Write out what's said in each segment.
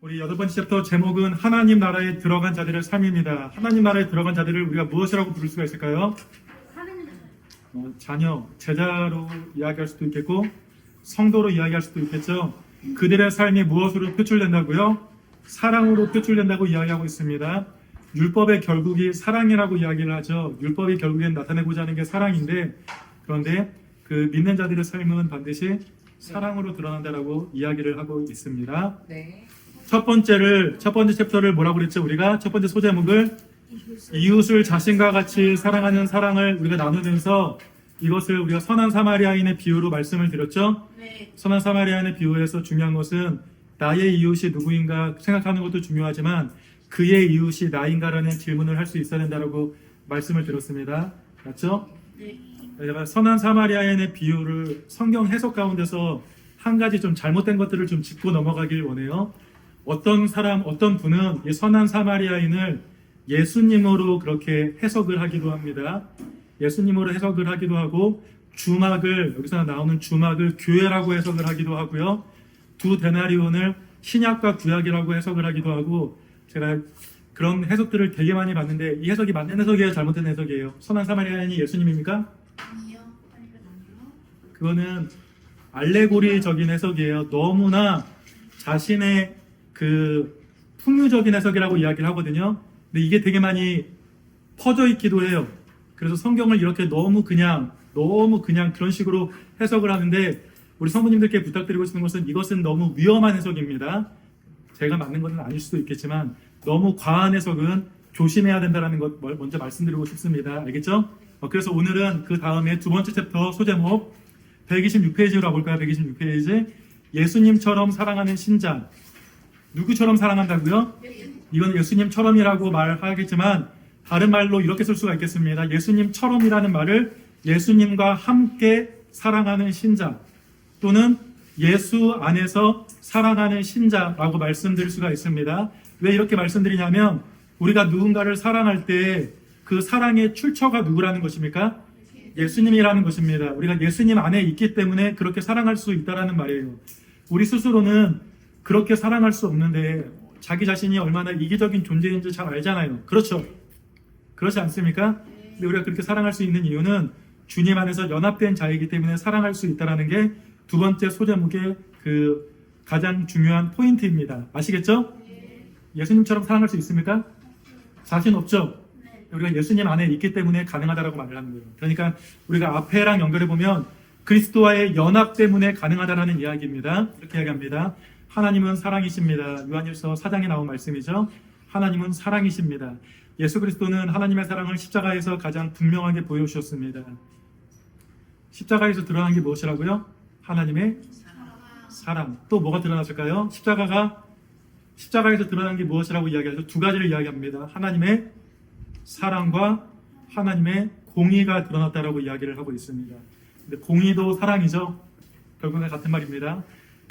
우리 8번째 챕터 제목은 하나님 나라에 들어간 자들의 삶입니다. 하나님 나라에 들어간 자들을 우리가 무엇이라고 부를 수가 있을까요? 자녀, 제자로 이야기할 수도 있겠고 성도로 이야기할 수도 있겠죠. 그들의 삶이 무엇으로 표출된다고요? 사랑으로 표출된다고 이야기하고 있습니다. 율법의 결국이 사랑이라고 이야기를 하죠. 율법이 결국엔 나타내고자 하는 게 사랑인데, 그런데 그 믿는 자들의 삶은 반드시 사랑으로 드러난다라고 이야기를 하고 있습니다. 네. 첫 번째 챕터를 뭐라고 그랬죠? 우리가 첫 번째 소제목을 이웃을 자신과 같이 사랑하는 사랑을 우리가 나누면서 이것을 우리가 선한 사마리아인의 비유로 말씀을 드렸죠? 네. 선한 사마리아인의 비유에서 중요한 것은 나의 이웃이 누구인가 생각하는 것도 중요하지만 그의 이웃이 나인가라는 질문을 할 수 있어야 된다고 말씀을 드렸습니다. 맞죠? 네. 제가 선한 사마리아인의 비유를 성경 해석 가운데서 한 가지 좀 잘못된 것들을 좀 짚고 넘어가길 원해요. 어떤 분은 이 선한 사마리아인을 예수님으로 그렇게 해석을 하기도 합니다. 예수님으로 해석을 하기도 하고 여기서 나오는 주막을 교회라고 해석을 하기도 하고요. 두 데나리온을 신약과 구약이라고 해석을 하기도 하고, 제가 그런 해석들을 되게 많이 봤는데 이 해석이 맞는 해석이에요, 잘못된 해석이에요? 선한 사마리아인이 예수님입니까? 아니요. 그거는 알레고리적인 해석이에요. 너무나 자신의 그 풍류적인 해석이라고 이야기를 하거든요. 근데 이게 되게 많이 퍼져 있기도 해요. 그래서 성경을 이렇게 너무 그냥 그런 식으로 해석을 하는데, 우리 성도님들께 부탁드리고 싶은 것은 이것은 너무 위험한 해석입니다. 제가 맞는 것은 아닐 수도 있겠지만 너무 과한 해석은 조심해야 된다는 것 먼저 말씀드리고 싶습니다. 알겠죠? 그래서 오늘은 그 다음에 두 번째 챕터 소제목 126페이지로 가볼까요? 126페이지. 예수님처럼 사랑하는 신자. 누구처럼 사랑한다고요? 이건 예수님처럼이라고 말하겠지만 다른 말로 이렇게 쓸 수가 있겠습니다. 예수님처럼이라는 말을 예수님과 함께 사랑하는 신자 또는 예수 안에서 사랑하는 신자라고 말씀드릴 수가 있습니다. 왜 이렇게 말씀드리냐면 우리가 누군가를 사랑할 때 그 사랑의 출처가 누구라는 것입니까? 예수님이라는 것입니다. 우리가 예수님 안에 있기 때문에 그렇게 사랑할 수 있다라는 말이에요. 우리 스스로는 그렇게 사랑할 수 없는데 자기 자신이 얼마나 이기적인 존재인지 잘 알잖아요. 그렇죠? 그렇지 않습니까? 근데 우리가 그렇게 사랑할 수 있는 이유는 주님 안에서 연합된 자이기 때문에 사랑할 수 있다는 게 두 번째 소제목의 그 가장 중요한 포인트입니다. 아시겠죠? 예수님처럼 사랑할 수 있습니까? 자신 없죠? 우리가 예수님 안에 있기 때문에 가능하다라고 말을 하는 거예요. 그러니까 우리가 앞에랑 연결해 보면 그리스도와의 연합 때문에 가능하다라는 이야기입니다. 이렇게 이야기합니다. 하나님은 사랑이십니다. 요한일서 4장에 나온 말씀이죠. 하나님은 사랑이십니다. 예수 그리스도는 하나님의 사랑을 십자가에서 가장 분명하게 보여주셨습니다. 십자가에서 드러난 게 무엇이라고요? 하나님의 사랑. 또 뭐가 드러났을까요? 십자가에서 드러난 게 무엇이라고 이야기하죠? 두 가지를 이야기합니다. 하나님의 사랑과 하나님의 공의가 드러났다라고 이야기를 하고 있습니다. 근데 공의도 사랑이죠. 결국은 같은 말입니다.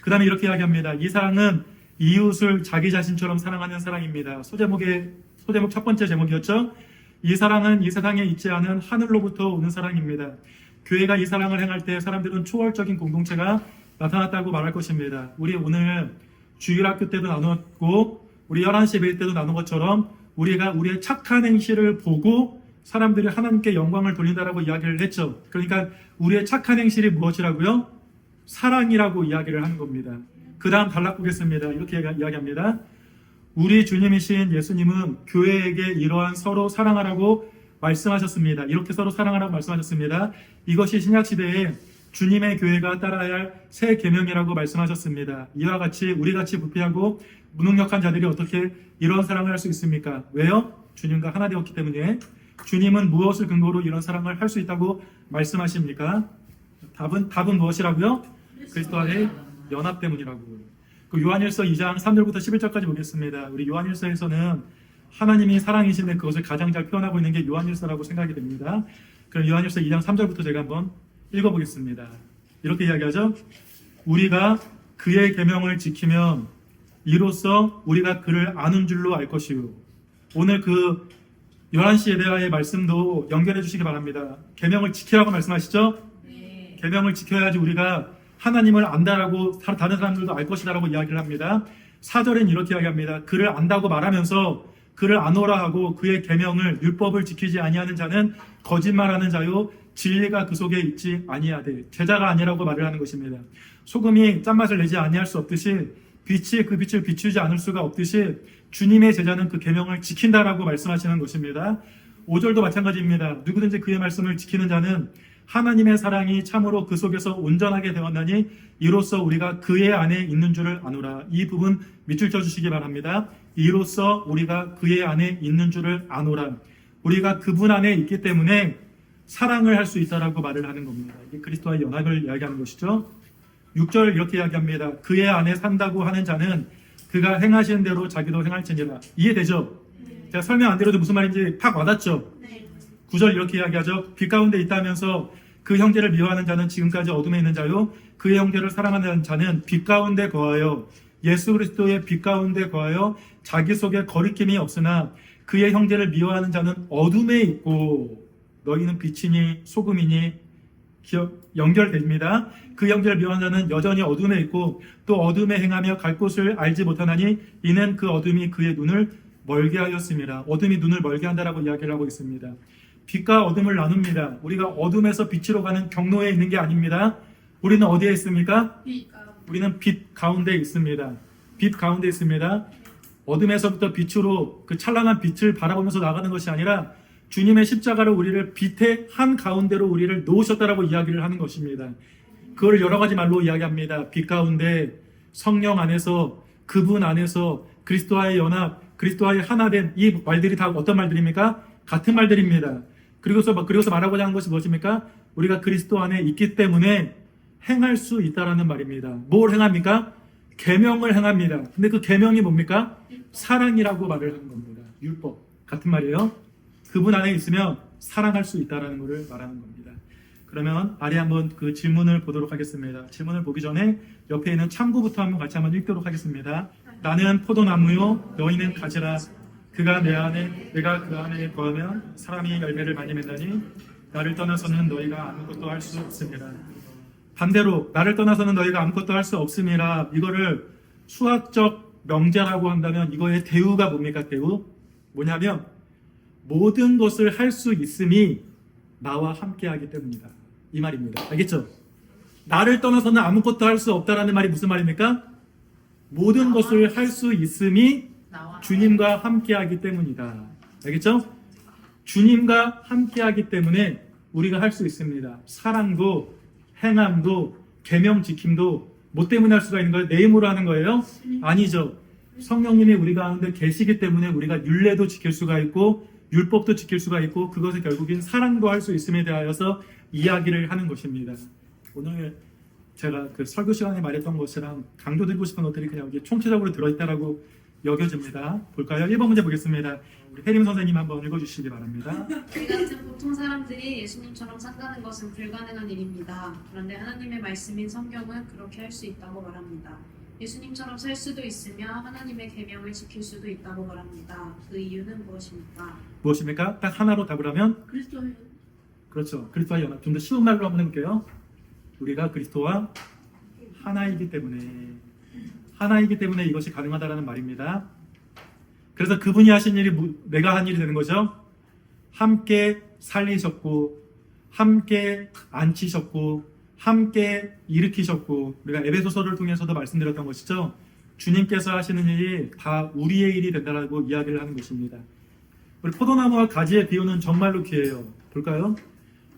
그 다음에 이렇게 이야기합니다. 이 사랑은 이웃을 자기 자신처럼 사랑하는 사랑입니다. 소제목 첫 번째 제목이었죠. 이 사랑은 이 세상에 있지 않은 하늘로부터 오는 사랑입니다. 교회가 이 사랑을 행할 때 사람들은 초월적인 공동체가 나타났다고 말할 것입니다. 우리 오늘 주일학교 때도 나눴고 우리 11시 예배 때도 나눈 것처럼 우리가 우리의 착한 행실을 보고 사람들이 하나님께 영광을 돌린다라고 이야기를 했죠. 그러니까 우리의 착한 행실이 무엇이라고요? 사랑이라고 이야기를 하는 겁니다. 그 다음 단락 보겠습니다. 이렇게 이야기합니다. 우리 주님이신 예수님은 교회에게 이러한 서로 사랑하라고 말씀하셨습니다. 이렇게 서로 사랑하라고 말씀하셨습니다. 이것이 신약시대에 주님의 교회가 따라야 할 새 계명이라고 말씀하셨습니다. 이와 같이 우리같이 부패하고 무능력한 자들이 어떻게 이런 사랑을 할 수 있습니까? 왜요? 주님과 하나 되었기 때문에. 주님은 무엇을 근거로 이런 사랑을 할 수 있다고 말씀하십니까? 답은 무엇이라고요? 그리스도와의 연합 때문이라고요. 그 요한일서 2장 3절부터 11절까지 보겠습니다. 우리 요한일서에서는 하나님이 사랑이신데 그것을 가장 잘 표현하고 있는 게 요한일서라고 생각이 됩니다. 그럼 요한일서 2장 3절부터 제가 한번 읽어보겠습니다. 이렇게 이야기하죠. 우리가 그의 계명을 지키면 이로써 우리가 그를 아는 줄로 알 것이요. 오늘 그 11시 예배와의 말씀도 연결해 주시기 바랍니다. 계명을 지키라고 말씀하시죠? 네. 계명을 지켜야지 우리가 하나님을 안다라고 다른 사람들도 알 것이다라고 이야기를 합니다. 4절엔 이렇게 이야기합니다. 그를 안다고 말하면서 그를 안오라 하고 그의 계명을 율법을 지키지 아니하는 자는 거짓말하는 자요 진리가 그 속에 있지 아니하되 제자가 아니라고 말을 하는 것입니다. 소금이 짠맛을 내지 아니할 수 없듯이 빛이 그 빛을 비추지 않을 수가 없듯이 주님의 제자는 그 계명을 지킨다라고 말씀하시는 것입니다. 5절도 마찬가지입니다. 누구든지 그의 말씀을 지키는 자는 하나님의 사랑이 참으로 그 속에서 온전하게 되었나니 이로써 우리가 그의 안에 있는 줄을 아노라. 이 부분 밑줄 쳐주시기 바랍니다. 이로써 우리가 그의 안에 있는 줄을 아노라. 우리가 그분 안에 있기 때문에 사랑을 할 수 있다라고 말을 하는 겁니다. 이게 그리스도와의 연합을 이야기하는 것이죠. 6절 이렇게 이야기합니다. 그의 안에 산다고 하는 자는 그가 행하시는 대로 자기도 행할지니라. 이해되죠? 제가 설명 안 드려도 무슨 말인지 팍 와닿죠? 9절 이렇게 이야기하죠. 빛 가운데 있다면서 그 형제를 미워하는 자는 지금까지 어둠에 있는 자요 그의 형제를 사랑하는 자는 빛 가운데 거하여 예수 그리스도의 빛 가운데 거하여 자기 속에 거리낌이 없으나 그의 형제를 미워하는 자는 어둠에 있고 너희는 빛이니 소금이니 연결됩니다. 그 형제를 미워하는 자는 여전히 어둠에 있고 또 어둠에 행하며 갈 곳을 알지 못하나니 이는 그 어둠이 그의 눈을 멀게 하였습니다. 어둠이 눈을 멀게 한다라고 이야기를 하고 있습니다. 빛과 어둠을 나눕니다. 우리가 어둠에서 빛으로 가는 경로에 있는 게 아닙니다. 우리는 어디에 있습니까? 우리는 빛 가운데 있습니다. 빛 가운데 있습니다. 어둠에서부터 빛으로 그 찬란한 빛을 바라보면서 나가는 것이 아니라 주님의 십자가로 우리를 빛의 한 가운데로 우리를 놓으셨다라고 이야기를 하는 것입니다. 그걸 여러 가지 말로 이야기합니다. 빛 가운데 성령 안에서 그분 안에서 그리스도와의 연합, 그리스도와의 하나된 이 말들이 다 어떤 말들입니까? 같은 말들입니다. 그리고서 말하고자 하는 것이 무엇입니까? 우리가 그리스도 안에 있기 때문에 행할 수 있다라는 말입니다. 뭘 행합니까? 계명을 행합니다. 근데 그 계명이 뭡니까? 사랑이라고 말을 하는 겁니다. 율법 같은 말이에요. 그분 안에 있으면 사랑할 수 있다라는 것을 말하는 겁니다. 그러면 아래 한번 그 질문을 보도록 하겠습니다. 질문을 보기 전에 옆에 있는 참고부터 한번 같이 한번 읽도록 하겠습니다. 나는 포도나무요 너희는 가지라. 그가 내 안에 내가 그 안에 거하면 사람이 열매를 많이 맺나니 나를 떠나서는 너희가 아무것도 할 수 없습니다. 반대로 나를 떠나서는 너희가 아무것도 할 수 없음이라. 이거를 수학적 명제라고 한다면 이거의 대우가 뭡니까? 대우 뭐냐면 모든 것을 할 수 있음이 나와 함께하기 때문이다 이 말입니다. 알겠죠? 나를 떠나서는 아무것도 할 수 없다라는 말이 무슨 말입니까? 모든 것을 할 수 있음이 주님과 함께하기 때문이다. 알겠죠? 주님과 함께하기 때문에 우리가 할 수 있습니다. 사랑도 행함도 계명 지킴도 뭐 때문에 할 수가 있는 거예요? 내 힘으로 하는 거예요? 아니죠. 성령님이 우리 가운데 계시기 때문에 우리가 율례도 지킬 수가 있고 율법도 지킬 수가 있고 그것을 결국엔 사랑도 할 수 있음에 대하여서 이야기를 하는 것입니다. 오늘 제가 그 설교 시간에 말했던 것이랑 강조드리고 싶은 것들이 그냥 여기 총체적으로 들어있다라고 여겨집니다. 볼까요? 1번 문제 보겠습니다. 우리 혜림 선생님 한번 읽어주시기 바랍니다. 우리 같은 보통 사람들이 예수님처럼 산다는 것은 불가능한 일입니다. 그런데 하나님의 말씀인 성경은 그렇게 할 수 있다고 말합니다. 예수님처럼 살 수도 있으며 하나님의 계명을 지킬 수도 있다고 말합니다. 그 이유는 무엇입니까? 무엇입니까? 딱 하나로 답을 하면 그리스도예요. 그렇죠. 그리스도와 연합. 좀 더 쉬운 말로 한번 해볼게요. 우리가 그리스도와 하나이기 때문에 이것이 가능하다라는 말입니다. 그래서 그분이 하신 일이 내가 한 일이 되는 거죠. 함께 살리셨고 함께 앉히셨고 함께 일으키셨고 우리가 에베소서를 통해서도 말씀드렸던 것이죠. 주님께서 하시는 일이 다 우리의 일이 된다라고 이야기를 하는 것입니다. 우리 포도나무와 가지의 비유는 정말로 귀해요. 볼까요?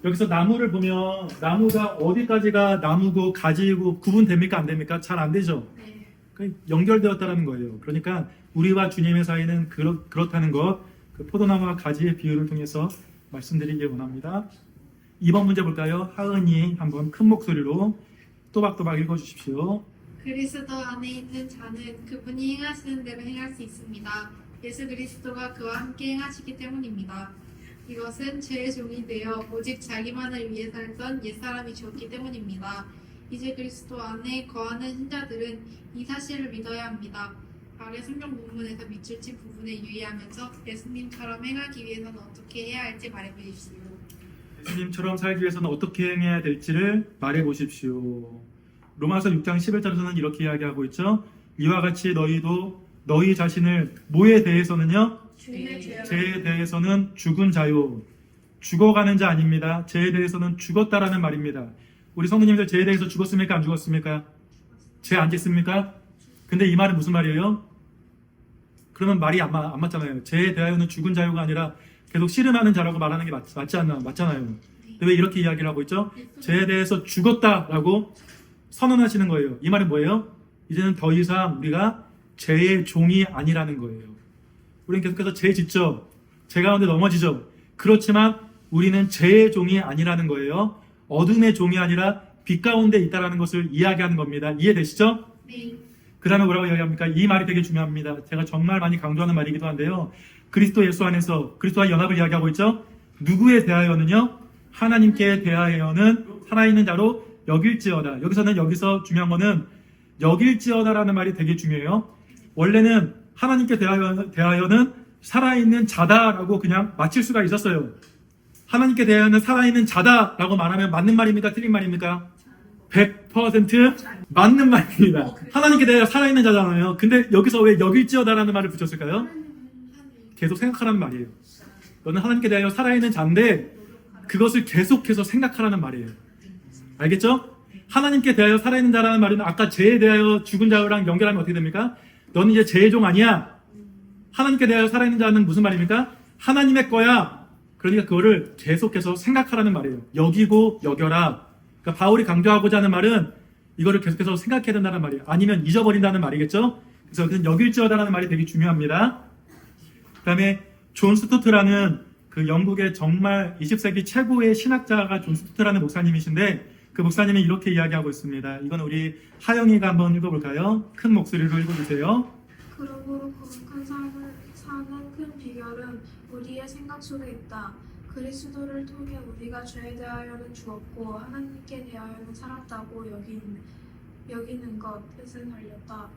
여기서 나무를 보면 나무가 어디까지가 나무고 가지이고 구분됩니까? 안 됩니까? 잘 안 되죠. 연결되었다는 거예요. 그러니까 우리와 주님의 사이는 그렇다는 것, 그 포도나무와 가지의 비유를 통해서 말씀드리기 원합니다. 2번 문제 볼까요? 하은이 한번 큰 목소리로 또박또박 읽어주십시오. 그리스도 안에 있는 자는 그분이 행하시는 대로 행할 수 있습니다. 예수 그리스도가 그와 함께 행하시기 때문입니다. 이것은 죄의 종이 되어 오직 자기만을 위해 살던 옛사람이 죽었기 때문입니다. 이제 그리스도 안에 거하는 신자들은 이 사실을 믿어야 합니다. 아래 성경 본문에서 밑줄 친 부분에 유의하면서 예수님처럼 행하기 위해서는 어떻게 해야 할지 말해보십시오. 예수님처럼 살기 위해서는 어떻게 행해야 될지를 말해보십시오. 로마서 6장 11절에서는 이렇게 이야기하고 있죠. 이와 같이 너희도 너희 자신을 뭐에 대해서는요? 주인의 죄악을 죄에 대해서는 죽은 자요. 죽어가는 자 아닙니다. 죄에 대해서는 죽었다라는 말입니다. 우리 성도님들 죄에 대해서 죽었습니까? 안 죽었습니까? 죄 안 짓습니까? 근데 이 말은 무슨 말이에요? 그러면 말이 안 맞잖아요. 죄에 대하여는 죽은 자요가 아니라 계속 씨름하는 자라고 말하는 게 맞잖아요. 근데 왜 이렇게 이야기를 하고 있죠? 죄에 대해서 죽었다라고 선언하시는 거예요. 이 말은 뭐예요? 이제는 더 이상 우리가 죄의 종이 아니라는 거예요. 우리는 계속해서 죄 짓죠. 죄 가운데 넘어지죠. 그렇지만 우리는 죄의 종이 아니라는 거예요. 어둠의 종이 아니라 빛 가운데 있다라는 것을 이야기하는 겁니다. 이해되시죠? 네. 그 다음에 뭐라고 이야기합니까? 이 말이 되게 중요합니다. 제가 정말 많이 강조하는 말이기도 한데요. 그리스도 예수 안에서 그리스도와 연합을 이야기하고 있죠. 누구에 대하여는요? 하나님께 대하여는 살아있는 자로 여길지어다. 여기서 중요한 거는 여길지어다라는 말이 되게 중요해요. 원래는 하나님께 대하여는 살아있는 자다라고 그냥 마칠 수가 있었어요. 하나님께 대하여는 살아있는 자다라고 말하면 맞는 말입니까? 틀린 말입니까? 100% 맞는 말입니다. 하나님께 대하여 살아있는 자잖아요. 근데 여기서 왜 여길지어다라는 말을 붙였을까요? 계속 생각하라는 말이에요. 너는 하나님께 대하여 살아있는 자인데 그것을 계속해서 생각하라는 말이에요. 알겠죠? 하나님께 대하여 살아있는 자라는 말은 아까 죄에 대하여 죽은 자랑 연결하면 어떻게 됩니까? 너는 이제 죄의 종 아니야. 하나님께 대하여 살아있는 자는 무슨 말입니까? 하나님의 거야. 그러니까 그거를 계속해서 생각하라는 말이에요. 여기고 여겨라. 그러니까 바울이 강조하고자 하는 말은 이거를 계속해서 생각해야 된다는 말이에요. 아니면 잊어버린다는 말이겠죠? 그래서 여기는 여길지어다라는 말이 되게 중요합니다. 그 다음에 존 스투트라는 그 영국의 정말 20세기 최고의 신학자가 존 스투트라는 목사님이신데 그 목사님이 이렇게 이야기하고 있습니다. 이건 우리 하영이가 한번 읽어볼까요? 큰 목소리로 읽어주세요. 그러므로 거룩한 삶을 사는 큰 비결은 우리의 생각 속에 있다. 그리스도를 통해 우리가 죄에 대하여는 죽었고 하나님께 대하여는 살았다고 여기는 것에 달렸다.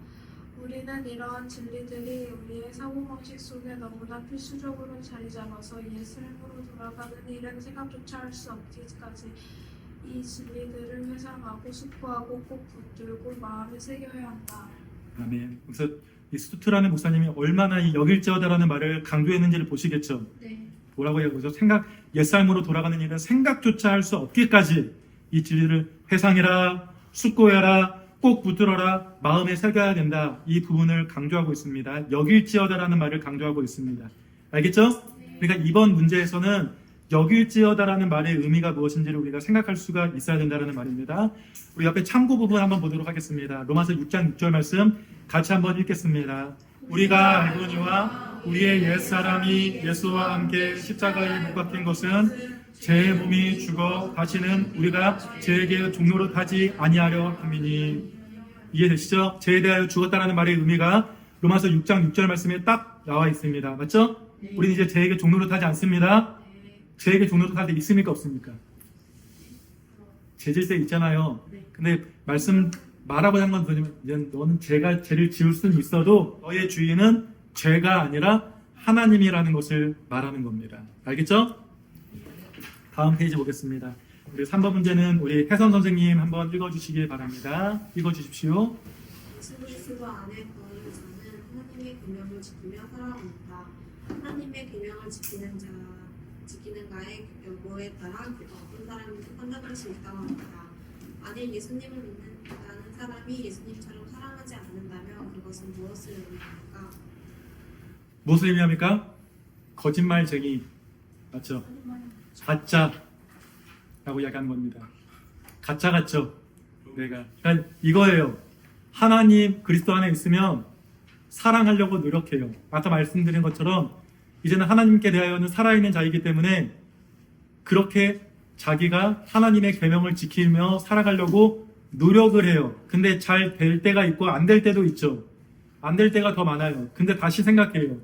우리는 이러한 진리들이 우리의 사고방식 속에 너무나 필수적으로 자리 잡아서 옛 삶으로 돌아가는 일은 생각조차 할 수 없기까지 이 진리들을 회상하고 숙고하고 꼭 붙들고 마음에 새겨야 한다. 아멘. 그래서 이 스투트라는 목사님이 얼마나 이 여길지어다라는 말을 강조했는지를 보시겠죠. 네. 뭐라고 해보죠? 옛삶으로 돌아가는 일은 생각조차 할 수 없기까지 이 진리를 회상해라, 숙고해라, 꼭 붙들어라, 마음에 새겨야 된다. 이 부분을 강조하고 있습니다. 여길지어다라는 말을 강조하고 있습니다. 알겠죠? 그러니까 이번 문제에서는 여길지어다라는 말의 의미가 무엇인지를 우리가 생각할 수가 있어야 된다는 말입니다. 우리 옆에 참고 부분 한번 보도록 하겠습니다. 로마서 6장 6절 말씀 같이 한번 읽겠습니다. 우리가 알거니와 우리의 옛사람이 예수와 함께 십자가에 못 박힌 것은 제 몸이 죽어 다시는 우리가 죄에게 종로로 타지 아니하려 함이니. 이해되시죠? 죄에 대하여 죽었다라는 말의 의미가 로마서 6장 6절 말씀에 딱 나와 있습니다. 맞죠? 우리는 이제 죄에게 종로로 타지 않습니다. 죄에게 종로로 탈 때 있습니까? 없습니까? 죄질 때 있잖아요. 근데 말씀 말하고자 하는 건 뭐냐면 너는 죄를 지을 수는 있어도 너의 주인은 죄가 아니라 하나님이라는 것을 말하는 겁니다. 알겠죠? 다음 페이지 보겠습니다. 우리 3번 문제는 우리 혜선 선생님 한번 읽어주시기 바랍니다. 읽어주십시오. 예수 그리스도 안에 거하는 자는 하나님의 계명을 지키며 살아갑니다. 하나님의 계명을 지키는 자의 여부에 따라 어떤 사람이 판단할 수 있다고 합니다. 만일 예수님을 믿는 사람이 예수님처럼 사랑하지 않는다면 그것은 무엇을 의미합니까? 무엇을 의미합니까? 거짓말쟁이. 맞죠? 가짜라고 이야기하는 겁니다. 가짜 같죠? 내가. 그러니까 이거예요. 하나님 그리스도 안에 있으면 사랑하려고 노력해요. 아까 말씀드린 것처럼 이제는 하나님께 대하여는 살아있는 자이기 때문에 그렇게 자기가 하나님의 계명을 지키며 살아가려고 노력을 해요. 근데 잘 될 때가 있고 안 될 때도 있죠. 안 될 때가 더 많아요. 근데 다시 생각해요.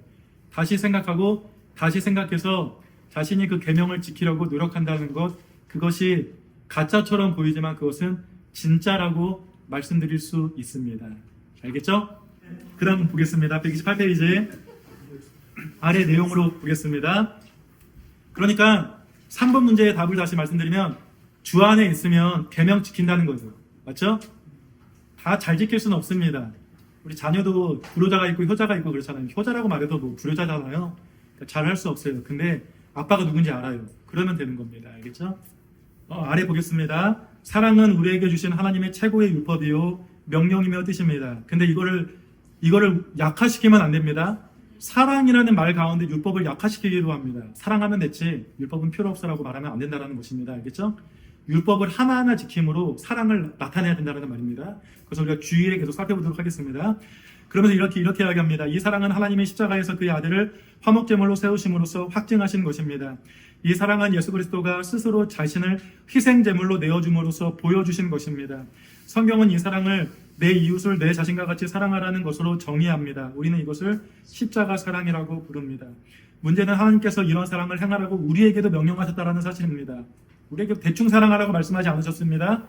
다시 생각하고 다시 생각해서 자신이 그 계명을 지키려고 노력한다는 것, 그것이 가짜처럼 보이지만 그것은 진짜라고 말씀드릴 수 있습니다. 알겠죠? 그 다음 보겠습니다. 128페이지 아래 내용으로 보겠습니다. 그러니까 3번 문제의 답을 다시 말씀드리면 주 안에 있으면 계명 지킨다는 거죠. 맞죠? 다 잘 지킬 수는 없습니다. 우리 자녀도 불효자가 있고 효자가 있고 그렇잖아요. 효자라고 말해도 뭐 불효자잖아요. 그러니까 잘할 수 없어요. 근데 아빠가 누군지 알아요. 그러면 되는 겁니다. 알겠죠? 아래 보겠습니다. 사랑은 우리에게 주신 하나님의 최고의 율법이요 명령이며 뜻입니다. 근데 이거를 약화시키면 안 됩니다. 사랑이라는 말 가운데 율법을 약화시키기도 합니다. 사랑하면 됐지 율법은 필요 없어라고 말하면 안 된다는 것입니다. 알겠죠? 율법을 하나하나 지킴으로 사랑을 나타내야 된다는 말입니다. 그래서 우리가 주의에 계속 살펴보도록 하겠습니다. 그러면서 이렇게 이야기합니다. 이 사랑은 하나님의 십자가에서 그의 아들을 화목제물로 세우심으로써 확증하신 것입니다. 이 사랑은 예수 그리스도가 스스로 자신을 희생제물로 내어줌으로써 보여주신 것입니다. 성경은 이 사랑을 내 이웃을 내 자신과 같이 사랑하라는 것으로 정의합니다. 우리는 이것을 십자가 사랑이라고 부릅니다. 문제는 하나님께서 이런 사랑을 행하라고 우리에게도 명령하셨다는 사실입니다. 우리에게 대충 사랑하라고 말씀하지 않으셨습니다.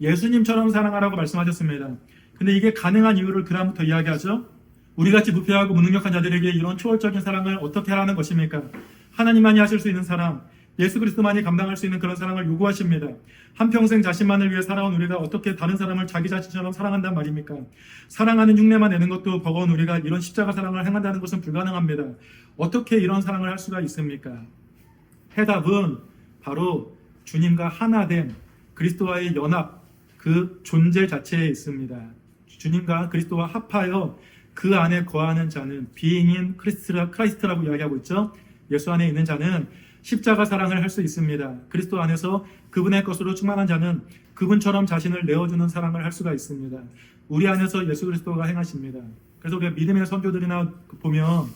예수님처럼 사랑하라고 말씀하셨습니다. 근데 이게 가능한 이유를 그 다음부터 이야기하죠. 우리같이 무패하고 무능력한 자들에게 이런 초월적인 사랑을 어떻게 하라는 것입니까? 하나님만이 하실 수 있는 사랑, 예수 그리스도만이 감당할 수 있는 그런 사랑을 요구하십니다. 한평생 자신만을 위해 살아온 우리가 어떻게 다른 사람을 자기 자신처럼 사랑한단 말입니까? 사랑하는 흉내만 내는 것도 버거운 우리가 이런 십자가 사랑을 행한다는 것은 불가능합니다. 어떻게 이런 사랑을 할 수가 있습니까? 해답은 바로 주님과 하나된 그리스도와의 연합, 그 존재 자체에 있습니다. 주님과 그리스도와 합하여 그 안에 거하는 자는 비잉인 크라이스트라고 이야기하고 있죠. 예수 안에 있는 자는 십자가 사랑을 할 수 있습니다. 그리스도 안에서 그분의 것으로 충만한 자는 그분처럼 자신을 내어주는 사랑을 할 수가 있습니다. 우리 안에서 예수 그리스도가 행하십니다. 그래서 우리가 믿음의 선교들이나 보면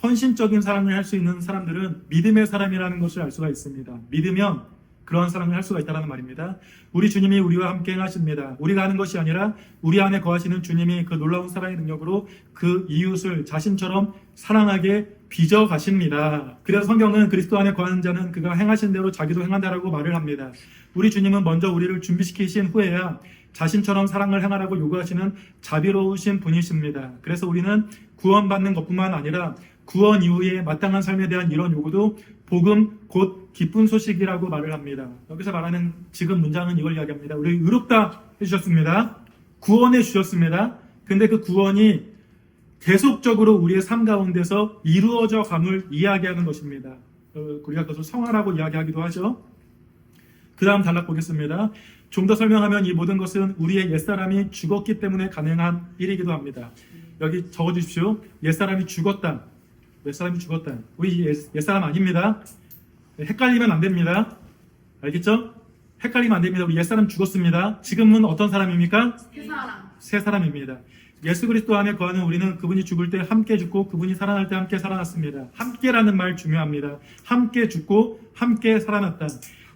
헌신적인 사랑을 할 수 있는 사람들은 믿음의 사람이라는 것을 알 수가 있습니다. 믿으면 그런 사랑을 할 수가 있다는 말입니다. 우리 주님이 우리와 함께 행하십니다. 우리가 하는 것이 아니라 우리 안에 거하시는 주님이 그 놀라운 사랑의 능력으로 그 이웃을 자신처럼 사랑하게 빚어 가십니다. 그래서 성경은 그리스도 안에 거하는 자는 그가 행하신 대로 자기도 행한다라고 말을 합니다. 우리 주님은 먼저 우리를 준비시키신 후에야 자신처럼 사랑을 행하라고 요구하시는 자비로우신 분이십니다. 그래서 우리는 구원받는 것뿐만 아니라 구원 이후에 마땅한 삶에 대한 이런 요구도 복음 곧 기쁜 소식이라고 말을 합니다. 여기서 말하는 지금 문장은 이걸 이야기합니다. 우리 의롭다 해주셨습니다. 구원해 주셨습니다. 근데 그 구원이 계속적으로 우리의 삶 가운데서 이루어져 감을 이야기하는 것입니다. 우리가 그것을 성화라고 이야기하기도 하죠. 그 다음 단락 보겠습니다. 좀 더 설명하면 이 모든 것은 우리의 옛사람이 죽었기 때문에 가능한 일이기도 합니다. 여기 적어주십시오. 옛사람이 죽었다. 옛사람이 죽었다. 우리 옛사람 아닙니다. 헷갈리면 안 됩니다. 알겠죠? 헷갈리면 안 됩니다. 우리 옛사람 죽었습니다. 지금은 어떤 사람입니까? 새 사람입니다. 예수 그리스도 안에 거하는 우리는 그분이 죽을 때 함께 죽고 그분이 살아날 때 함께 살아났습니다. 함께라는 말 중요합니다. 함께 죽고 함께 살아났다.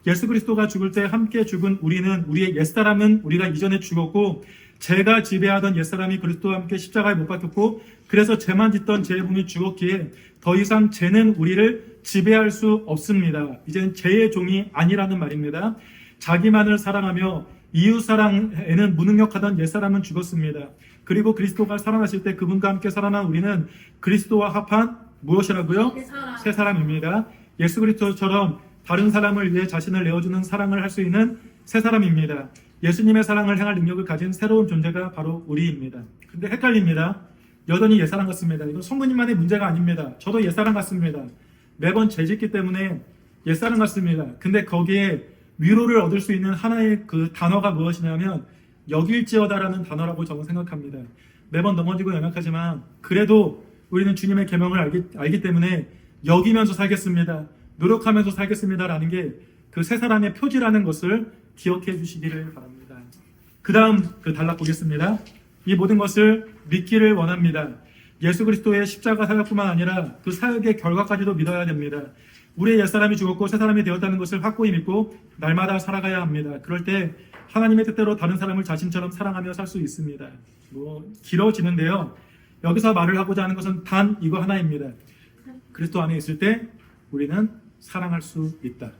예수 그리스도가 죽을 때 함께 죽은 우리는 우리의 옛사람은 우리가 이전에 죽었고 죄가 지배하던 옛사람이 그리스도와 함께 십자가에 못 박혔고 그래서 죄만 짓던 죄의 몸이 죽었기에 더 이상 죄는 우리를 지배할 수 없습니다. 이제는 죄의 종이 아니라는 말입니다. 자기만을 사랑하며 이웃 사랑에는 무능력하던 옛사람은 죽었습니다. 그리고 그리스도가 살아나실 때 그분과 함께 살아난 우리는 그리스도와 합한 무엇이라고요? 새 사람입니다. 예수 그리스도처럼 다른 사람을 위해 자신을 내어주는 사랑을 할 수 있는 새 사람입니다. 예수님의 사랑을 행할 능력을 가진 새로운 존재가 바로 우리입니다. 근데 헷갈립니다. 여전히 옛사람 같습니다. 이건 성부님만의 문제가 아닙니다. 저도 옛사람 같습니다. 매번 죄짓기 때문에 옛사람 같습니다. 근데 거기에 위로를 얻을 수 있는 하나의 그 단어가 무엇이냐면 여길지어다라는 단어라고 저는 생각합니다. 매번 넘어지고 연약하지만 그래도 우리는 주님의 계명을 알기 때문에 여기면서 살겠습니다. 노력하면서 살겠습니다라는 게 그 새 사람의 표지라는 것을 기억해 주시기를 바랍니다. 그 다음 그 단락 보겠습니다. 이 모든 것을 믿기를 원합니다. 예수 그리스도의 십자가 사역뿐만 아니라 그 사역의 결과까지도 믿어야 됩니다. 우리의 옛사람이 죽었고 새 사람이 되었다는 것을 확고히 믿고 날마다 살아가야 합니다. 그럴 때 하나님의 뜻대로 다른 사람을 자신처럼 사랑하며 살 수 있습니다. 길어지는데요. 여기서 말을 하고자 하는 것은 단 이거 하나입니다. 그리스도 안에 있을 때 우리는 사랑할 수 있다.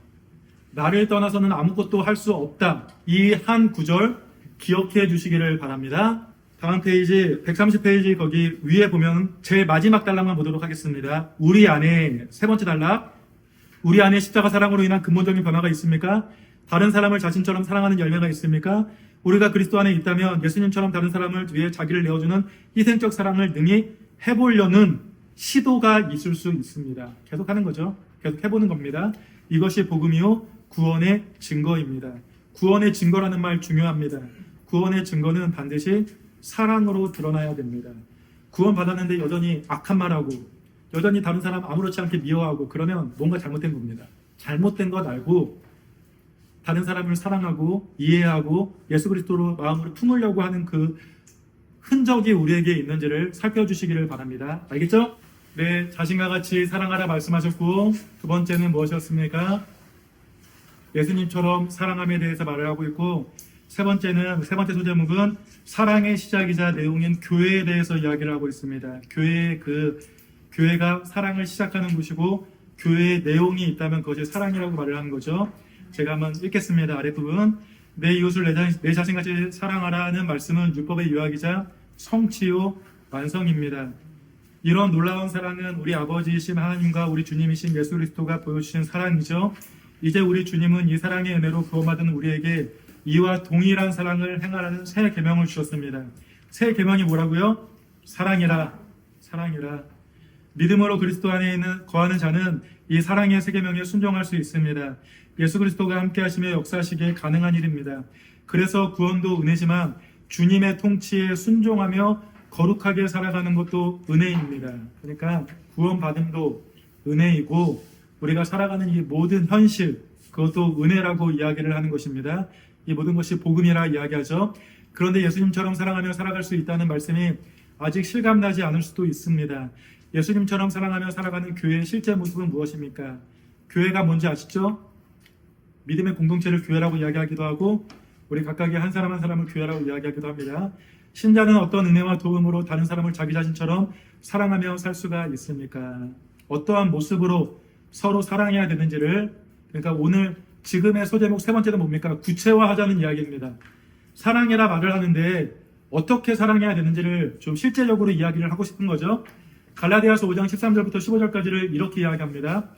나를 떠나서는 아무것도 할 수 없다. 이 한 구절 기억해 주시기를 바랍니다. 다음 페이지 130페이지 거기 위에 보면 제일 마지막 단락만 보도록 하겠습니다. 우리 안에 세 번째 단락. 우리 안에 십자가 사랑으로 인한 근본적인 변화가 있습니까? 다른 사람을 자신처럼 사랑하는 열매가 있습니까? 우리가 그리스도 안에 있다면 예수님처럼 다른 사람을 위해 자기를 내어주는 희생적 사랑을 능히 해보려는 시도가 있을 수 있습니다. 계속 하는 거죠. 계속 해보는 겁니다. 이것이 복음이요 구원의 증거입니다. 구원의 증거라는 말 중요합니다. 구원의 증거는 반드시 사랑으로 드러나야 됩니다. 구원 받았는데 여전히 악한 말하고 여전히 다른 사람 아무렇지 않게 미워하고 그러면 뭔가 잘못된 겁니다. 잘못된 것 알고 다른 사람을 사랑하고 이해하고 예수 그리스도로 마음으로 품으려고 하는 그 흔적이 우리에게 있는지를 살펴주시기를 바랍니다. 알겠죠? 네, 자신과 같이 사랑하라 말씀하셨고 두 번째는 무엇이었습니까? 예수님처럼 사랑함에 대해서 말을 하고 있고 세 번째 소제목은 사랑의 시작이자 내용인 교회에 대해서 이야기를 하고 있습니다. 교회가 사랑을 시작하는 곳이고 교회의 내용이 있다면 그것이 사랑이라고 말을 하는 거죠. 제가 한번 읽겠습니다. 아랫부분 내 이웃을 내 자신같이 사랑하라는 말씀은 율법의 요약이자 성취요 완성입니다. 이런 놀라운 사랑은 우리 아버지이신 하나님과 우리 주님이신 예수 그리스도가 보여주신 사랑이죠. 이제 우리 주님은 이 사랑의 은혜로 구원받은 우리에게 이와 동일한 사랑을 행하라는 새 계명을 주셨습니다. 새 계명이 뭐라고요? 사랑이라. 믿음으로 그리스도 안에 거하는 자는 이 사랑의 새 계명에 순종할 수 있습니다. 예수 그리스도가 함께 하시며 역사하시기에 가능한 일입니다. 그래서 구원도 은혜지만 주님의 통치에 순종하며 거룩하게 살아가는 것도 은혜입니다. 그러니까 구원받음도 은혜이고 우리가 살아가는 이 모든 현실 그것도 은혜라고 이야기를 하는 것입니다. 이 모든 것이 복음이라 이야기하죠. 그런데 예수님처럼 사랑하며 살아갈 수 있다는 말씀이 아직 실감나지 않을 수도 있습니다. 예수님처럼 사랑하며 살아가는 교회의 실제 모습은 무엇입니까? 교회가 뭔지 아시죠? 믿음의 공동체를 교회라고 이야기하기도 하고 우리 각각의 한 사람 한 사람을 교회라고 이야기하기도 합니다. 신자는 어떤 은혜와 도움으로 다른 사람을 자기 자신처럼 사랑하며 살 수가 있습니까? 어떠한 모습으로 서로 사랑해야 되는지를 그러니까 오늘 지금의 소제목 세 번째는 뭡니까? 구체화하자는 이야기입니다. 사랑해라 말을 하는데 어떻게 사랑해야 되는지를 좀 실제적으로 이야기를 하고 싶은 거죠. 갈라디아서 5장 13절부터 15절까지를 이렇게 이야기합니다.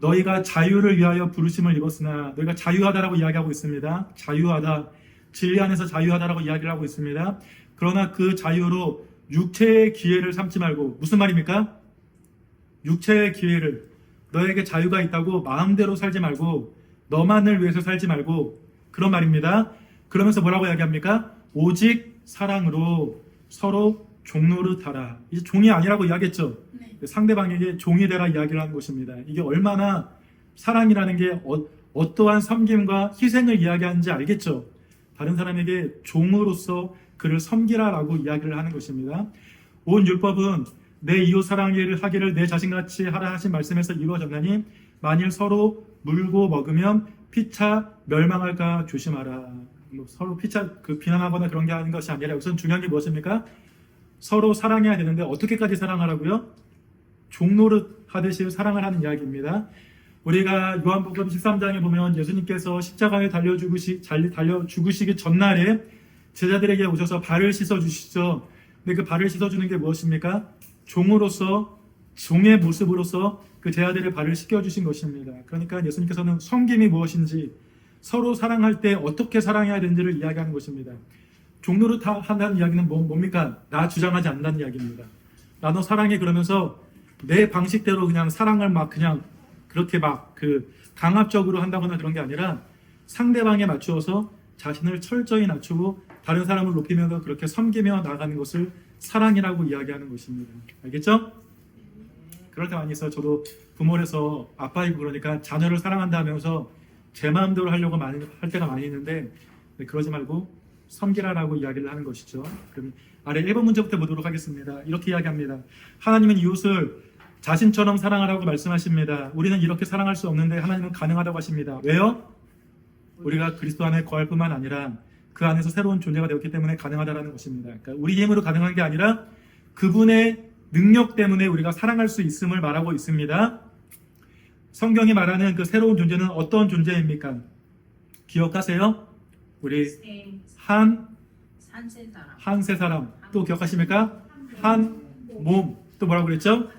너희가 자유를 위하여 부르심을 입었으나 너희가 자유하다라고 이야기하고 있습니다. 자유하다. 진리 안에서 자유하다라고 이야기를 하고 있습니다. 그러나 그 자유로 육체의 기회를 삼지 말고 무슨 말입니까? 육체의 기회를 너에게 자유가 있다고 마음대로 살지 말고 너만을 위해서 살지 말고 그런 말입니다. 그러면서 뭐라고 이야기합니까? 오직 사랑으로 서로 종노릇하라. 이제 종이 아니라고 이야기했죠. 상대방에게 종이 되라 이야기를 하는 것입니다. 이게 얼마나 사랑이라는 게 어떠한 섬김과 희생을 이야기하는지 알겠죠. 다른 사람에게 종으로서 그를 섬기라라고 이야기를 하는 것입니다. 온 율법은 내 이웃 하기를 내 자신같이 하라 하신 말씀에서 이루어졌나니 만일 서로 물고 먹으면 피차 멸망할까 조심하라. 서로 피차 비난하거나 그런 게 하는 것이 아니라 우선 중요한 게 무엇입니까? 서로 사랑해야 되는데 어떻게까지 사랑하라고요? 종노릇 하듯이 사랑을 하는 이야기입니다. 우리가 요한복음 13장에 보면 예수님께서 십자가에 달려 죽으시기 전날에 제자들에게 오셔서 발을 씻어주시죠. 근데 그 발을 씻어주는 게 무엇입니까? 종의 모습으로서 그 제자들의 발을 씻겨주신 것입니다. 그러니까 예수님께서는 섬김이 무엇인지 서로 사랑할 때 어떻게 사랑해야 되는지를 이야기하는 것입니다. 종노릇 한다는 이야기는 뭡니까? 나 주장하지 않는다는 이야기입니다. 나 너 사랑해 그러면서 내 방식대로 그냥 사랑을 그렇게 강압적으로 한다거나 그런 게 아니라 상대방에 맞추어서 자신을 철저히 낮추고 다른 사람을 높이면서 그렇게 섬기며 나가는 것을 사랑이라고 이야기하는 것입니다. 알겠죠? 그럴 때 많이 있어요. 저도 부모라서 아빠이고 그러니까 자녀를 사랑한다 하면서 제 마음대로 하려고 할 때가 많이 있는데 그러지 말고 섬기라라고 이야기를 하는 것이죠. 그럼 아래 1번 문제부터 보도록 하겠습니다. 이렇게 이야기합니다. 하나님은 이웃을 자신처럼 사랑하라고 말씀하십니다. 우리는 이렇게 사랑할 수 없는데 하나님은 가능하다고 하십니다. 왜요? 우리가 그리스도 안에 거할 뿐만 아니라 그 안에서 새로운 존재가 되었기 때문에 가능하다는 것입니다. 그러니까 우리 힘으로 가능한 게 아니라 그분의 능력 때문에 우리가 사랑할 수 있음을 말하고 있습니다. 성경이 말하는 그 새로운 존재는 어떤 존재입니까? 기억하세요? 우리 한 세 사람 또 기억하십니까? 한 몸 또 뭐라고 그랬죠?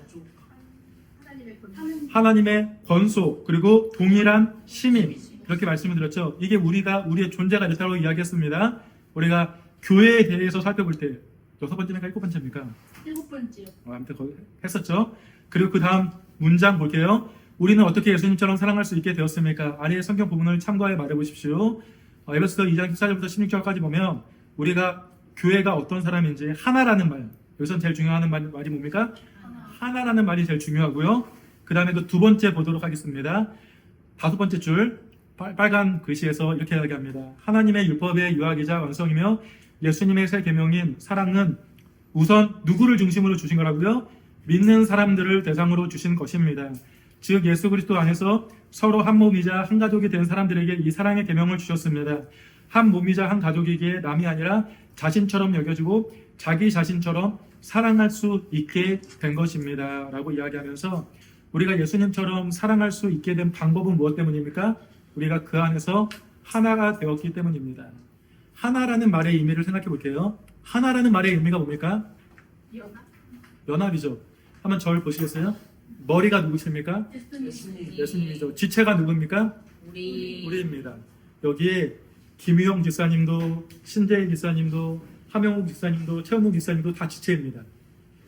하나님의 권소 그리고 동일한 시민 이렇게 말씀을 드렸죠. 이게 우리의 존재가 됐다고 이야기했습니다. 우리가 교회에 대해서 살펴볼 때 6번째입니까? 7번째입니까? 7번째요. 아무튼 거기 했었죠. 그리고 그 다음 문장 볼게요. 우리는 어떻게 예수님처럼 사랑할 수 있게 되었습니까? 아래의 성경 부분을 참고해 말해보십시오. 에베소서 2장 14절부터 16절까지 보면 우리가 교회가 어떤 사람인지 하나라는 말, 여기서 제일 중요한 말이 뭡니까? 하나라는 말이 제일 중요하고요. 그 다음에 그 두 번째 보도록 하겠습니다. 5번째 줄 빨간 글씨에서 이렇게 이야기합니다. 하나님의 율법의 유학이자 완성이며 예수님의 새 계명인 사랑은 우선 누구를 중심으로 주신 거라고요? 믿는 사람들을 대상으로 주신 것입니다. 즉 예수 그리스도 안에서 서로 한 몸이자 한 가족이 된 사람들에게 이 사랑의 계명을 주셨습니다. 한 몸이자 한 가족이기에 남이 아니라 자신처럼 여겨지고 자기 자신처럼 사랑할 수 있게 된 것입니다. 라고 이야기하면서 우리가 예수님처럼 사랑할 수 있게 된 방법은 무엇 때문입니까? 우리가 그 안에서 하나가 되었기 때문입니다. 하나라는 말의 의미를 생각해 볼게요. 하나라는 말의 의미가 뭡니까? 연합이죠. 한번 저를 보시겠어요? 머리가 누구십니까? 예수님이죠. 지체가 누굽니까? 우리입니다. 여기에 김유영 집사님도 신재희 집사님도 함영욱 집사님도 최원욱 집사님도 다 지체입니다.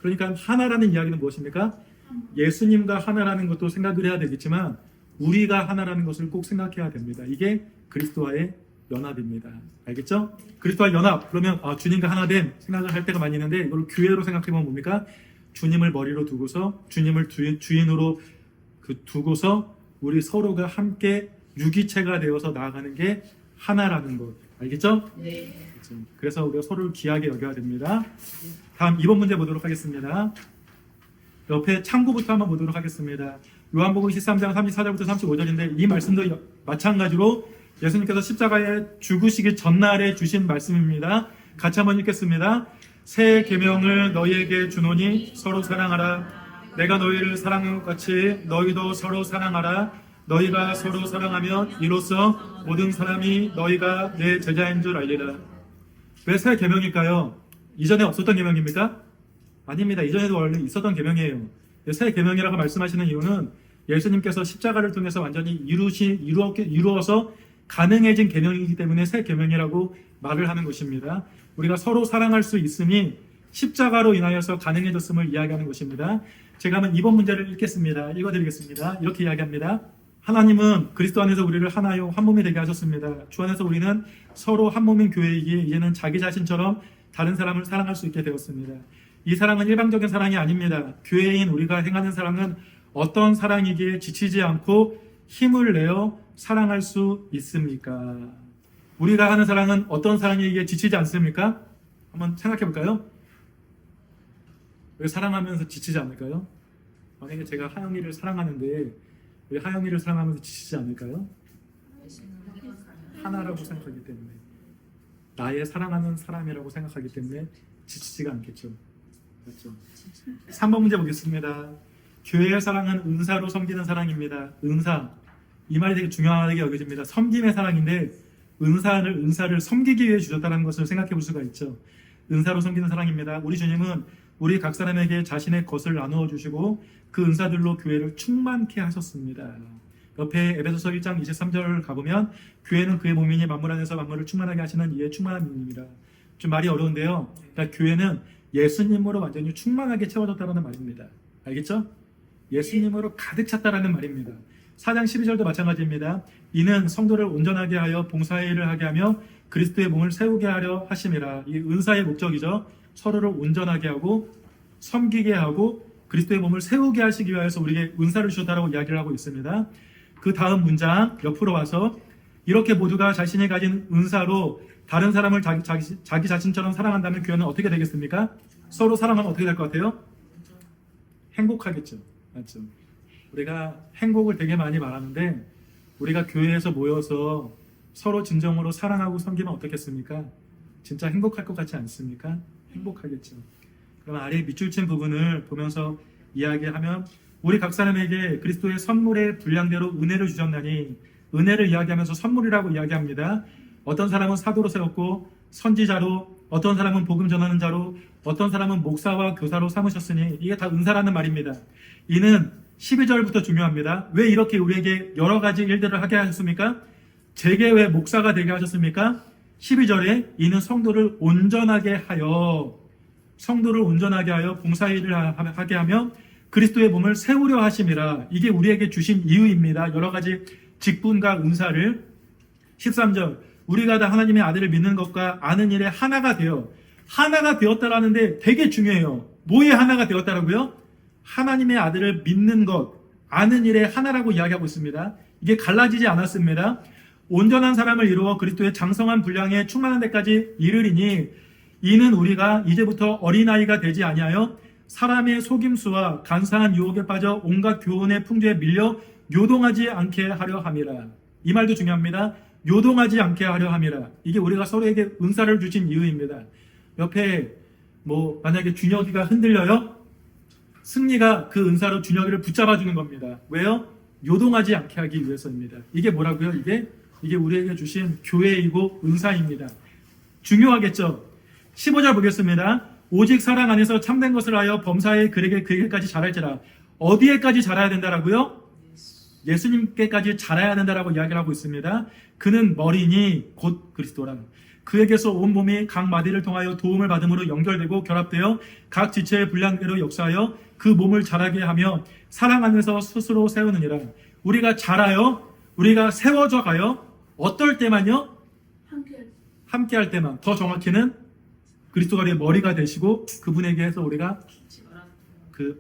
그러니까 하나라는 이야기는 무엇입니까? 예수님과 하나라는 것도 생각을 해야 되겠지만 우리가 하나라는 것을 꼭 생각해야 됩니다. 이게 그리스도와의 연합입니다. 알겠죠? 그리스도와 연합, 그러면 주님과 하나됨 생각을 할 때가 많이 있는데 이걸 교회로 생각해보면 뭡니까? 주님을 머리로 두고서 주님을 주인으로 두고서 우리 서로가 함께 유기체가 되어서 나아가는 게 하나라는 것. 알겠죠? 네. 그렇죠. 그래서 우리가 서로를 귀하게 여겨야 됩니다. 다음 2번 문제 보도록 하겠습니다. 옆에 참고부터 한번 보도록 하겠습니다. 요한복음 13장 34절부터 35절인데 이 말씀도 마찬가지로 예수님께서 십자가에 죽으시기 전날에 주신 말씀입니다. 같이 한번 읽겠습니다. 새 계명을 너희에게 주노니 서로 사랑하라. 내가 너희를 사랑한 것 같이 너희도 서로 사랑하라. 너희가 서로 사랑하면 이로써 모든 사람이 너희가 내 제자인 줄 알리라. 왜 새 계명일까요? 이전에 없었던 계명입니까? 아닙니다. 이전에도 원래 있었던 계명이에요. 새 계명이라고 말씀하시는 이유는 예수님께서 십자가를 통해서 완전히 이루어서 가능해진 계명이기 때문에 새 계명이라고 말을 하는 것입니다. 우리가 서로 사랑할 수 있음이 십자가로 인하여서 가능해졌음을 이야기하는 것입니다. 제가 한번 2번 문제를 읽겠습니다. 읽어드리겠습니다. 이렇게 이야기합니다. 하나님은 그리스도 안에서 우리를 하나요 한 몸이 되게 하셨습니다. 주 안에서 우리는 서로 한 몸인 교회이기에 이제는 자기 자신처럼 다른 사람을 사랑할 수 있게 되었습니다. 이 사랑은 일방적인 사랑이 아닙니다. 교회인 우리가 행하는 사랑은 어떤 사랑이기에 지치지 않고 힘을 내어 사랑할 수 있습니까? 우리가 하는 사랑은 어떤 사랑이기에 지치지 않습니까? 한번 생각해 볼까요? 왜 사랑하면서 지치지 않을까요? 만약에 제가 하영이를 사랑하는데 왜 하영이를 사랑하면서 지치지 않을까요? 하나라고 생각하기 때문에, 나의 사랑하는 사람이라고 생각하기 때문에 지치지가 않겠죠. 그렇죠? 3번 문제 보겠습니다. 교회의 사랑은 은사로 섬기는 사랑입니다. 은사, 이 말이 되게 중요하게 여겨집니다. 섬김의 사랑인데 은사를 섬기기 위해 주셨다는 것을 생각해 볼 수가 있죠. 은사로 섬기는 사랑입니다. 우리 주님은 우리 각 사람에게 자신의 것을 나누어 주시고 그 은사들로 교회를 충만케 하셨습니다. 옆에 에베소서 1장 23절을 가보면 교회는 그의 몸이니 만물 안에서 만물을 충만하게 하시는 이의 충만한 분입니다. 좀 말이 어려운데요. 그러니까 교회는 예수님으로 완전히 충만하게 채워졌다는 말입니다. 알겠죠? 예수님으로 가득 찼다라는 말입니다. 4장 12절도 마찬가지입니다. 이는 성도를 온전하게 하여 봉사의 일을 하게 하며 그리스도의 몸을 세우게 하려 하심이라. 이 은사의 목적이죠. 서로를 온전하게 하고 섬기게 하고 그리스도의 몸을 세우게 하시기 위해서 우리에게 은사를 주셨다라고 이야기를 하고 있습니다. 그 다음 문장 옆으로 와서 이렇게 모두가 자신이 가진 은사로 다른 사람을 자기 자신처럼 사랑한다면 교회는 어떻게 되겠습니까? 서로 사랑하면 어떻게 될 것 같아요? 행복하겠죠. 맞죠? 우리가 행복을 되게 많이 말하는데 우리가 교회에서 모여서 서로 진정으로 사랑하고 섬기면 어떻겠습니까? 진짜 행복할 것 같지 않습니까? 행복하겠죠. 그럼 아래 밑줄 친 부분을 보면서 이야기하면 우리 각 사람에게 그리스도의 선물의 분량대로 은혜를 주셨나니, 은혜를 이야기하면서 선물이라고 이야기합니다. 어떤 사람은 사도로 세웠고 선지자로, 어떤 사람은 복음 전하는 자로, 어떤 사람은 목사와 교사로 삼으셨으니, 이게 다 은사라는 말입니다. 이는 12절부터 중요합니다. 왜 이렇게 우리에게 여러 가지 일들을 하게 하셨습니까? 제게 왜 목사가 되게 하셨습니까? 12절에 이는 성도를 온전하게 하여 봉사일을 하게 하며 그리스도의 몸을 세우려 하심이라. 이게 우리에게 주신 이유입니다. 여러 가지 직분과 은사를. 13절 우리가 다 하나님의 아들을 믿는 것과 아는 일에 하나가 되었다라는데 되게 중요해요. 뭐에 하나가 되었다라고요? 하나님의 아들을 믿는 것, 아는 일에 하나라고 이야기하고 있습니다. 이게 갈라지지 않았습니다. 온전한 사람을 이루어 그리스도의 장성한 분량에 충만한 데까지 이르리니 이는 우리가 이제부터 어린아이가 되지 아니하여 사람의 속임수와 간사한 유혹에 빠져 온갖 교훈의 풍조에 밀려 요동하지 않게 하려 함이라. 이 말도 중요합니다. 요동하지 않게 하려 함이라. 이게 우리가 서로에게 은사를 주신 이유입니다. 옆에 만약에 준혁이가 흔들려요? 승리가 그 은사로 준혁이를 붙잡아주는 겁니다. 왜요? 요동하지 않게 하기 위해서입니다. 이게 뭐라고요? 이게 우리에게 주신 교회이고 은사입니다. 중요하겠죠? 15절 보겠습니다. 오직 사랑 안에서 참된 것을 하여 범사에 그에게까지 자랄지라. 어디에까지 자라야 된다라고요? 예수님께까지 자라야 된다라고 이야기를 하고 있습니다. 그는 머리니 곧 그리스도라. 그에게서 온 몸이 각 마디를 통하여 도움을 받음으로 연결되고 결합되어 각 지체의 분량대로 역사하여 그 몸을 자라게 하며 사랑 안에서 스스로 세우느니라. 우리가 자라요. 우리가 세워져 가요. 어떨 때만요? 함께 할 때만. 더 정확히는 그리스도가 우리의 머리가 되시고 그분에게서 우리가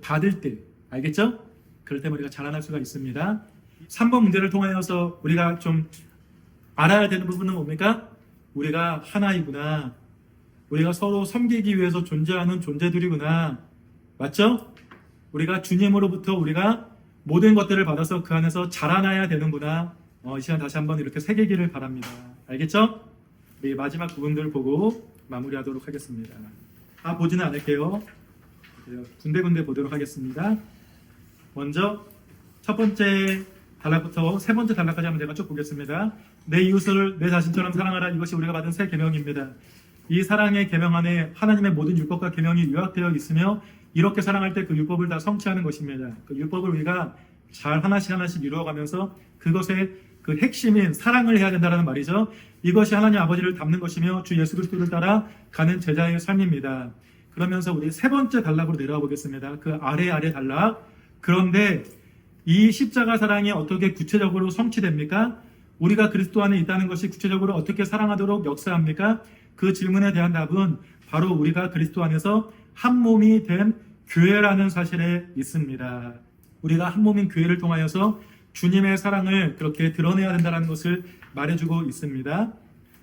받을 때. 알겠죠? 그럴 때 우리가 자라날 수가 있습니다. 3번 문제를 통하여서 우리가 좀 알아야 되는 부분은 뭡니까? 우리가 하나이구나. 우리가 서로 섬기기 위해서 존재하는 존재들이구나. 맞죠? 우리가 주님으로부터 우리가 모든 것들을 받아서 그 안에서 자라나야 되는구나. 이 시간 다시 한번 이렇게 새기기를 바랍니다. 알겠죠? 우리 마지막 부분들 보고 마무리하도록 하겠습니다. 다 보지는 않을게요. 군데군데 보도록 하겠습니다. 먼저 첫 번째 단락부터 세 번째 단락까지 한번 제가 쭉 보겠습니다. 내 이웃을 내 자신처럼 사랑하라. 이것이 우리가 받은 새 계명입니다. 이 사랑의 계명 안에 하나님의 모든 율법과 계명이 요약되어 있으며 이렇게 사랑할 때 그 율법을 다 성취하는 것입니다. 그 율법을 우리가 잘 하나씩 이루어가면서 그것의 그 핵심인 사랑을 해야 된다는 말이죠. 이것이 하나님 아버지를 닮는 것이며 주 예수 그리스도를 따라 가는 제자의 삶입니다. 그러면서 우리 세 번째 단락으로 내려와 보겠습니다. 그 아래 단락. 그런데 이 십자가 사랑이 어떻게 구체적으로 성취됩니까? 우리가 그리스도 안에 있다는 것이 구체적으로 어떻게 사랑하도록 역사합니까? 그 질문에 대한 답은 바로 우리가 그리스도 안에서 한 몸이 된 교회라는 사실에 있습니다. 우리가 한 몸인 교회를 통하여서 주님의 사랑을 그렇게 드러내야 된다는 것을 말해주고 있습니다.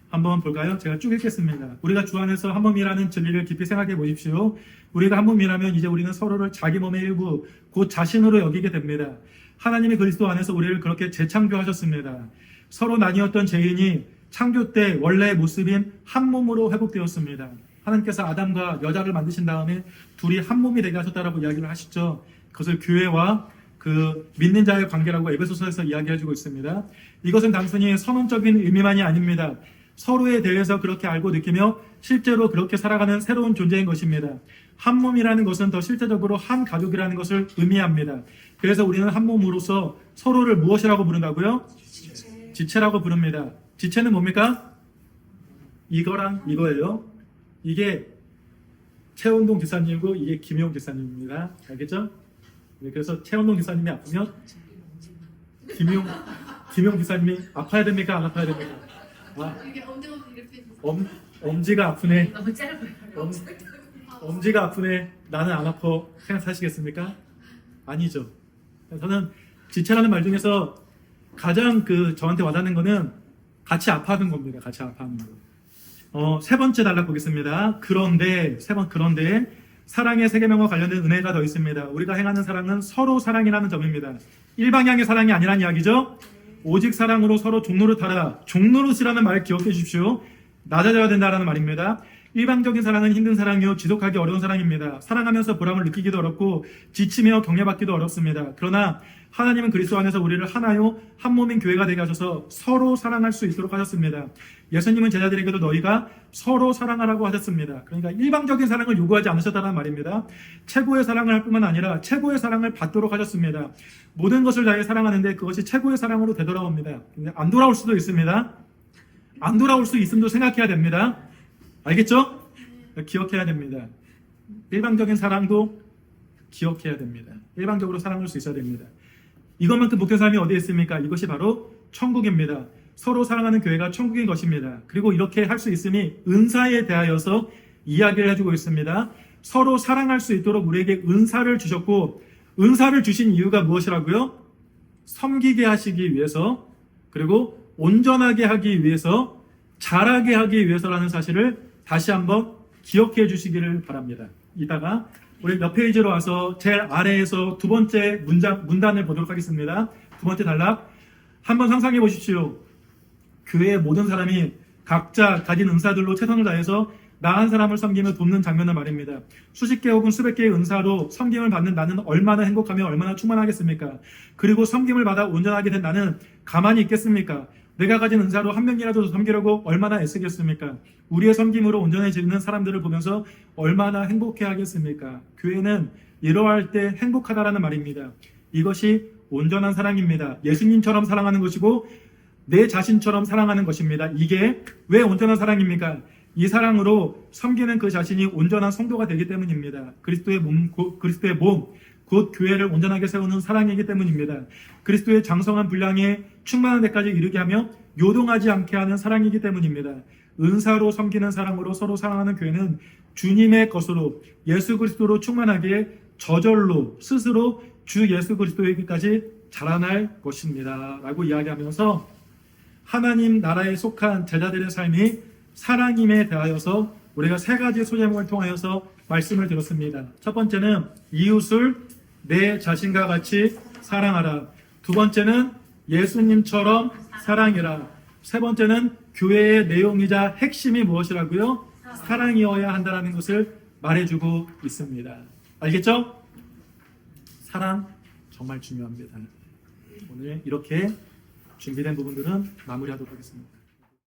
한번 볼까요? 제가 쭉 읽겠습니다. 우리가 주 안에서 한 몸이라는 진리를 깊이 생각해 보십시오. 우리가 한 몸이라면 이제 우리는 서로를 자기 몸의 일부, 곧 자신으로 여기게 됩니다. 하나님이 그리스도 안에서 우리를 그렇게 재창조하셨습니다. 서로 나뉘었던 죄인이 창조 때 원래의 모습인 한 몸으로 회복되었습니다. 하나님께서 아담과 여자를 만드신 다음에 둘이 한 몸이 되게 하셨다라고 이야기를 하시죠. 그것을 교회와 그 믿는 자의 관계라고 에베소서에서 이야기해주고 있습니다. 이것은 단순히 선언적인 의미만이 아닙니다. 서로에 대해서 그렇게 알고 느끼며 실제로 그렇게 살아가는 새로운 존재인 것입니다. 한 몸이라는 것은 더 실제적으로 한 가족이라는 것을 의미합니다. 그래서 우리는 한 몸으로서 서로를 무엇이라고 부른다고요? 지체라고 부릅니다. 지체는 뭡니까? 이거랑 이거예요. 이게 최원동 기사님이고 이게 김용 기사님입니다. 알겠죠? 네, 그래서 최원동 기사님이 아프면 김용 기사님이 아파야 됩니까? 안 아파야 됩니까? 이게 언제부터 이렇게 엄지가 아프네. 너무 짧아요. 엄지가 아프네. 나는 안 아파. 생각하시겠습니까? 아니죠. 저는 지체라는 말 중에서 가장 저한테 와닿는 거는 같이 아파하는 겁니다. 같이 아파하는 거. 세 번째 단락 보겠습니다. 그런데 사랑의 세 계명과 관련된 은혜가 더 있습니다. 우리가 행하는 사랑은 서로 사랑이라는 점입니다. 일방향의 사랑이 아니란 이야기죠. 오직 사랑으로 서로 종노릇하라. 종노릇이라는 말 기억해 주십시오. 낮아져야 된다는 말입니다. 일방적인 사랑은 힘든 사랑이요 지속하기 어려운 사랑입니다. 사랑하면서 보람을 느끼기도 어렵고 지치며 격려받기도 어렵습니다. 그러나 하나님은 그리스도 안에서 우리를 하나요 한 몸인 교회가 되게 하셔서 서로 사랑할 수 있도록 하셨습니다. 예수님은 제자들에게도 너희가 서로 사랑하라고 하셨습니다. 그러니까 일방적인 사랑을 요구하지 않으셨다는 말입니다. 최고의 사랑을 할 뿐만 아니라 최고의 사랑을 받도록 하셨습니다. 모든 것을 다해 사랑하는데 그것이 최고의 사랑으로 되돌아옵니다. 안 돌아올 수도 있습니다. 안 돌아올 수 있음도 생각해야 됩니다. 알겠죠? 기억해야 됩니다. 일방적인 사랑도 기억해야 됩니다. 일방적으로 사랑할 수 있어야 됩니다. 이것만큼 목표 삶이 어디에 있습니까? 이것이 바로 천국입니다. 서로 사랑하는 교회가 천국인 것입니다. 그리고 이렇게 할 수 있음이 은사에 대하여서 이야기를 해주고 있습니다. 서로 사랑할 수 있도록 우리에게 은사를 주셨고, 은사를 주신 이유가 무엇이라고요? 섬기게 하시기 위해서, 그리고 온전하게 하기 위해서, 잘하게 하기 위해서라는 사실을 다시 한번 기억해 주시기를 바랍니다. 이따가 우리 몇 페이지로 와서 제일 아래에서 두 번째 문단을 보도록 하겠습니다. 두 번째 단락. 한번 상상해 보십시오. 교회의 모든 사람이 각자 가진 은사들로 최선을 다해서 나 한 사람을 섬기며 돕는 장면을 말입니다. 수십 개 혹은 수백 개의 은사로 섬김을 받는 나는 얼마나 행복하며 얼마나 충만하겠습니까? 그리고 섬김을 받아 온전하게 된 나는 가만히 있겠습니까? 내가 가진 은사로 한 명이라도 섬기려고 얼마나 애쓰겠습니까? 우리의 섬김으로 온전해지는 사람들을 보면서 얼마나 행복해 하겠습니까? 교회는 이러할 때 행복하다라는 말입니다. 이것이 온전한 사랑입니다. 예수님처럼 사랑하는 것이고 내 자신처럼 사랑하는 것입니다. 이게 왜 온전한 사랑입니까? 이 사랑으로 섬기는 그 자신이 온전한 성도가 되기 때문입니다. 그리스도의 몸, 곧 교회를 온전하게 세우는 사랑이기 때문입니다. 그리스도의 장성한 분량에 충만한 데까지 이르게 하며 요동하지 않게 하는 사랑이기 때문입니다. 은사로 섬기는 사랑으로 서로 사랑하는 교회는 주님의 것으로 예수 그리스도로 충만하게 저절로 스스로 주 예수 그리스도에게까지 자라날 것입니다. 라고 이야기하면서 하나님 나라에 속한 제자들의 삶이 사랑임에 대하여서 우리가 세 가지 소제목을 통하여서 말씀을 들었습니다. 첫 번째는 이웃을 내 자신과 같이 사랑하라. 두 번째는 예수님처럼 사랑해라. 세 번째는 교회의 내용이자 핵심이 무엇이라고요? 사랑이어야 한다는 것을 말해주고 있습니다. 알겠죠? 사랑 정말 중요합니다. 오늘 이렇게 준비된 부분들은 마무리하도록 하겠습니다.